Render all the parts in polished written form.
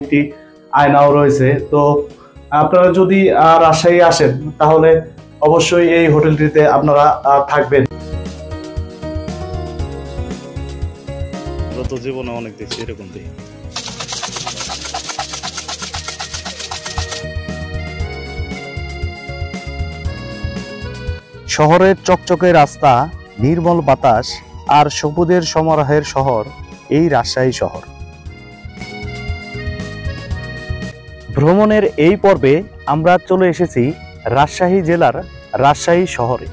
একটি আয়নাও রয়েছে। তো আপনারা যদি রাজশাহী আসেন তাহলে অবশ্যই এই হোটেলটিতে আপনারা থাকবেন। জীবনে অনেক দেখছি এরকম দেখি। শহরের চকচকে রাস্তা, নির্মল বাতাস আর সবুজের সমারোহের শহর এই রাজশাহী শহর। ভ্রমণের এই পর্বে আমরা চলে এসেছি রাজশাহী জেলার রাজশাহী শহরে।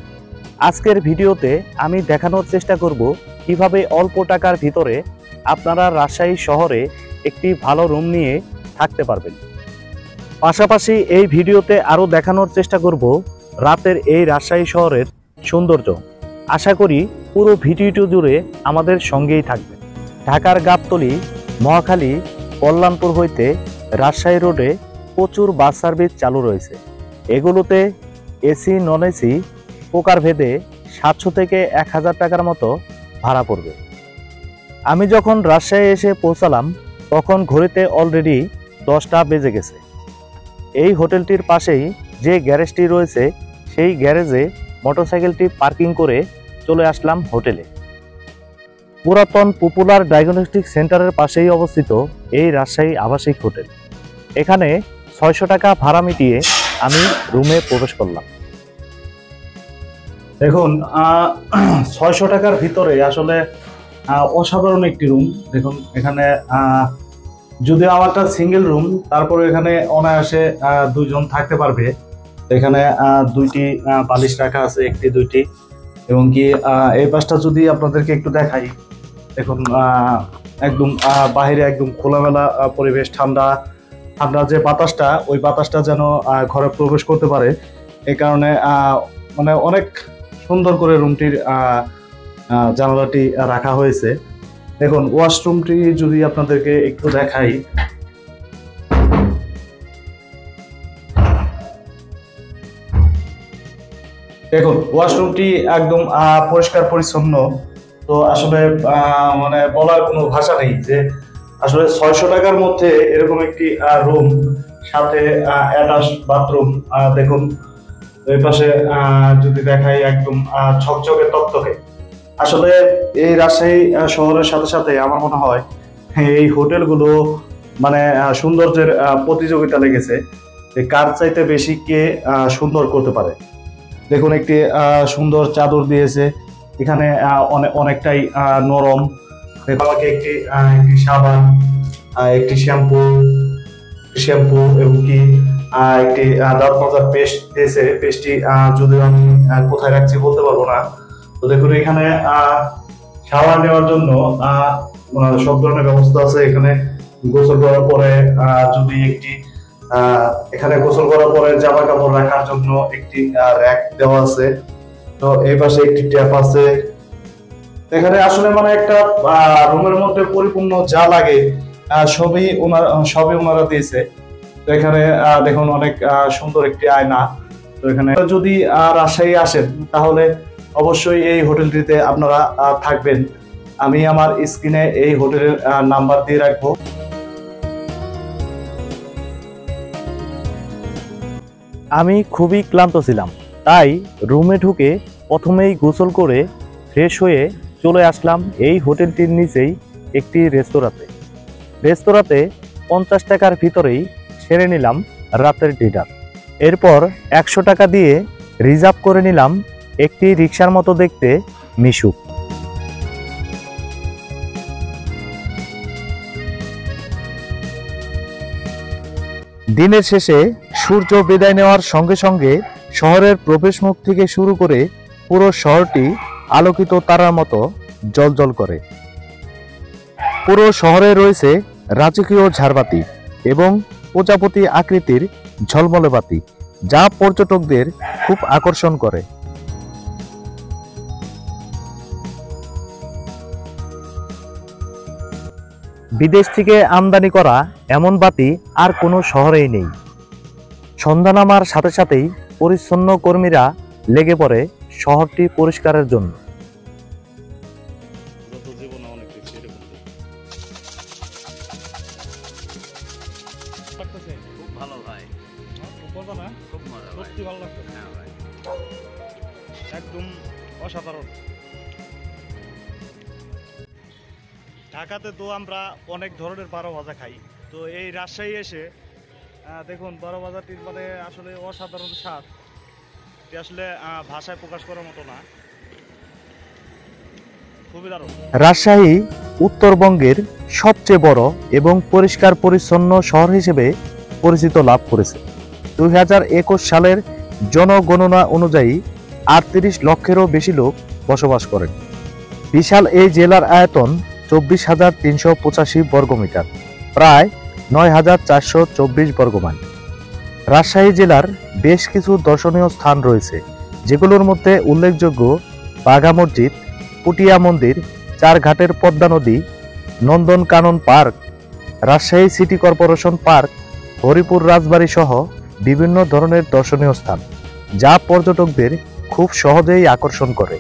আজকের ভিডিওতে আমি দেখানোর চেষ্টা করব কিভাবে অল্প টাকার ভিতরে আপনারা রাজশাহী শহরে একটি ভালো রুম নিয়ে থাকতে পারবেন। পাশাপাশি এই ভিডিওতে আরও দেখানোর চেষ্টা করব রাতের এই রাজশাহী শহরের সৌন্দর্য। আশা করি পুরো ভিডিওটি জুড়ে আমাদের সঙ্গেই থাকবে। ঢাকার গাবতলী, মহাখালী, কল্যাণপুর হইতে রাজশাহী রোডে প্রচুর বাস সার্ভিস চালু রয়েছে। এগুলোতে এসি, নন এসি প্রকারভেদে 700 থেকে 1000 টাকার মতো ভাড়া পড়বে। আমি যখন রাজশাহী এসে পৌঁছালাম তখন ঘড়িতে অলরেডি 10টা বেজে গেছে। এই হোটেলটির পাশেই যে গ্যারেজটি রয়েছে সেই গ্যারেজে মোটরসাইকেলটি পার্কিং করে চলে আসলাম হোটেলে। পুরাতন পপুলার ডায়াগনস্টিক সেন্টারের পাশেই অবস্থিত এই রাজশাহী আবাসিক হোটেল। এখানে 600 টাকা ভাড়া মিটিয়ে আমি রুমে প্রবেশ করলাম। দেখুন 600 টাকার ভিতরে আসলে অসাধারণ একটি রুম। দেখুন এখানে যদিও আমারটা সিঙ্গেল রুম, তারপরে এখানে অনায়াসে 2 জন থাকতে পারবে। এখানে 2টি বালিশ রাখা আছে, 1টি 2টি, এবং কি এই পাশটা যদি আপনাদেরকে একটু দেখাই, দেখুন একদম বাহিরে একদম খোলামেলা পরিবেশ, ঠান্ডা ঠান্ডা যে বাতাসটা, ওই বাতাসটা যেন ঘরে প্রবেশ করতে পারে। এই কারণে মানে অনেক সুন্দর করে রুমটির জানালাটি রাখা হয়েছে। দেখুন ওয়াশরুমটি যদি আপনাদেরকে একটু দেখাই, দেখুন ওয়াশরুমটি একদম পরিষ্কার পরিচ্ছন্ন। তো আসলে মানে বলার কোনো ভাষা নেই যে আসলে 600 টাকার মধ্যে এরকম একটি রুম, সাথে অ্যাটাচ বাথরুম। দেখুন ওই পাশে যদি দেখাই একদম ঝকঝকে তকতকে। আসলে এই রাজশাহী শহরের সাথে সাথে আমার মনে হয় এই হোটেলগুলো মানে সৌন্দর্যের প্রতিযোগিতা লেগেছে যে কার চাইতে বেশি কে সুন্দর করতে পারে। দেখুন একটি সুন্দর চাদর দিয়েছে, এখানে অনেকটাই নরম। আমাকে একটি সাবান, একটি শ্যাম্পু এবং কি একটি দাঁত মাজার পেস্ট দিয়েছে। পেস্টটি যদিও আমি কোথায় রাখছি বলতে পারবো না। তো দেখুন এখানে শাওয়ার নেওয়ার জন্য সব ধরনের ব্যবস্থা আছে। এখানে গোসল করার পরে যদি একটি এখানে গোসল করার পরে জামা কাপড় রাখার জন্য একটি র‍্যাক দেওয়া আছে। তো এই পাশে একটি ট্যাপ আছে। এখানে আসলে মানে একটা রুমের মধ্যে পরিপূর্ণ যা লাগে সবই ওনারা দিয়েছে। তো এখানে দেখুন অনেক সুন্দর একটি আয়না। তো এখানে যদি রাজশাহী আসেন তাহলে অবশ্যই এই হোটেলটিতে আপনারা থাকবেন। আমি আমার স্ক্রিনে এই হোটেলের নাম্বার দিয়ে রাখবো। আমি খুবই ক্লান্ত ছিলাম, তাই রুমে ঢুকে প্রথমেই গোসল করে ফ্রেশ হয়ে চলে আসলাম এই হোটেলটির নিচেই একটি রেস্তোরাঁতে 50 টাকার ভিতরেই সেরে নিলাম রাতের ডিনার। এরপর 100 টাকা দিয়ে রিজার্ভ করে নিলাম একটি রিকশার মতো দেখতে মিশুক। দিনের শেষে সূর্য বিদায় নেওয়ার সঙ্গে সঙ্গে শহরের প্রবেশমুখ থেকে শুরু করে পুরো শহরটি আলোকিত তারার মতো জ্বলজ্বল করে। পুরো শহরে রয়েছে রাজকীয় ঝাড়বাতি এবং প্রজাপতি আকৃতির ঝলমলে বাতি, যা পর্যটকদের খুব আকর্ষণ করে। বিদেশ থেকে আমদানি করা এমন বাতি আর কোনো শহরেই নেই। সন্ধ্যা নামার সাথে সাথেই পরিচ্ছন্ন কর্মীরা লেগে পড়ে শহরটি পরিষ্কারের জন্য। জীবনে অনেক দেখছি এরকম। ভালো ভাই, খুব মজা না? খুব মজা ভাই। সত্যি ভালো লাগতো। হ্যাঁ ভাই। একদম অসাধারণ। ঢাকাতে তো আমরা অনেক ধরনের বারো ভাজা খাই, তো এই রাজশাহী এসে দেখুন বারো ভাজাটির মানে আসলে অসাধারণ স্বাদ, এটি আসলে ভাষায় প্রকাশ করার মতো না, খুবই দারুণ। রাজশাহী উত্তরবঙ্গের সবচেয়ে বড় এবং পরিষ্কার পরিচ্ছন্ন শহর হিসেবে পরিচিত লাভ করেছে। 2021 সালের জনগণনা অনুযায়ী 38 লক্ষেরও বেশি লোক বসবাস করেন। বিশাল এই জেলার আয়তন 24,385 বর্গমিটার, প্রায় 9,424 বর্গমাইল। রাজশাহী জেলার বেশ কিছু দর্শনীয় স্থান রয়েছে, যেগুলোর মধ্যে উল্লেখযোগ্য বাঘা মসজিদ, পুটিয়া মন্দির, চারঘাটের পদ্মা নদী, Nandankanan park, Rajshahi city corporation park, Haripur Rajbari সহ বিভিন্ন ধরনের দর্শনীয় স্থান, যা পর্যটকদের খুব সহজেই আকর্ষণ করে।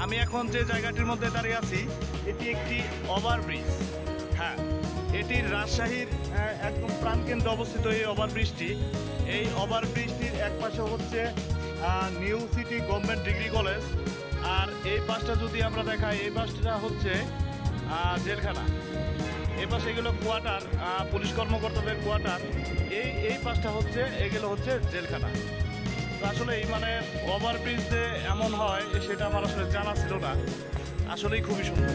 আমি এখন যে জায়গাটির মধ্যে দাঁড়িয়ে আছি, এটি একটি ওভারব্রিজ। হ্যাঁ, এটি রাজশাহীর একদম প্রাণকেন্দ্রে অবস্থিত এই ওভারব্রিজটি। এই ওভারব্রিজটির এক পাশে হচ্ছে new city government degree college, আর এই পাশটা যদি আমরা দেখাই, এই পাশটা হচ্ছে জেলখানা। এই পাশে এগুলো কোয়ার্টার, পুলিশ কর্মকর্তাদের কোয়ার্টার। এই পাশটা হচ্ছে এগুলো হচ্ছে জেলখানা। তো আসলে এই মানে ওভারব্রিজ যে এমন হয় সেটা আমার আসলে জানা ছিল না, আসলেই খুবই সুন্দর।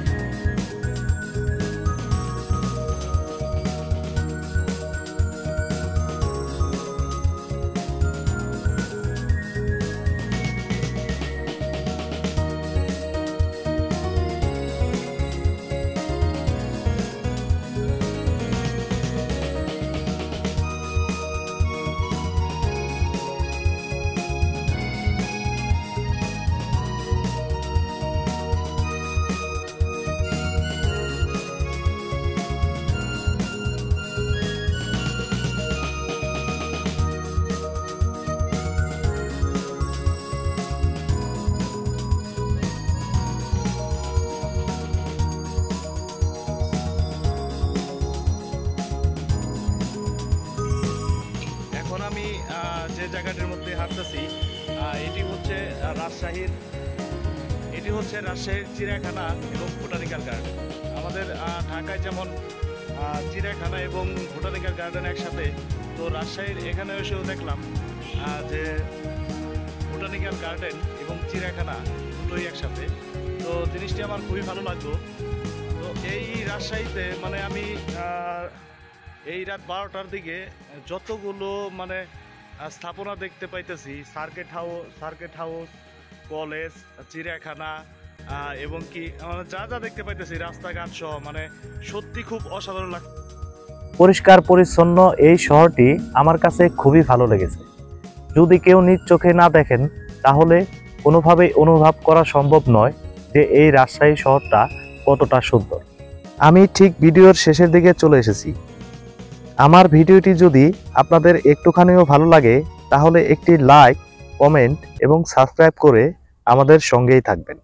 এখন আমি যে জায়গাটির মধ্যে হাঁটতেছি, এটি হচ্ছে রাজশাহীর চিড়িয়াখানা এবং বোটানিক্যাল গার্ডেন। আমাদের ঢাকায় যেমন চিড়িয়াখানা এবং বোটানিক্যাল গার্ডেন একসাথে, তো রাজশাহীর এখানে এসেও দেখলাম যে বোটানিক্যাল গার্ডেন এবং চিড়িয়াখানা দুটোই একসাথে। তো জিনিসটি আমার খুবই ভালো লাগলো। তো এই রাজশাহীতে মানে আমি এই রাত 12টার দিকে যতগুলো মানে স্থাপনা দেখতে পাইতেছি, সার্কিট হাউস, কলেজ, চিড়িয়াখানা এবং কি মানে যা যা দেখতে পাইতেছি, রাস্তাঘাট সহ, মানে সত্যি খুব অসাধারণ লাগছে। পরিষ্কার পরিচ্ছন্ন এই শহরটি আমার কাছে খুবই ভালো লেগেছে। যদি কেউ নিজ চোখে না দেখেন তাহলে কোনোভাবেই অনুভব করা সম্ভব নয় যে এই রাজশাহী শহরটা কতটা সুন্দর। আমি ঠিক ভিডিওর শেষের দিকে চলে এসেছি। আমার ভিডিওটি যদি আপনাদের একটুখানিও ভালো লাগে তাহলে একটি লাইক, কমেন্ট এবং সাবস্ক্রাইব করে আমাদের সঙ্গেই থাকবেন।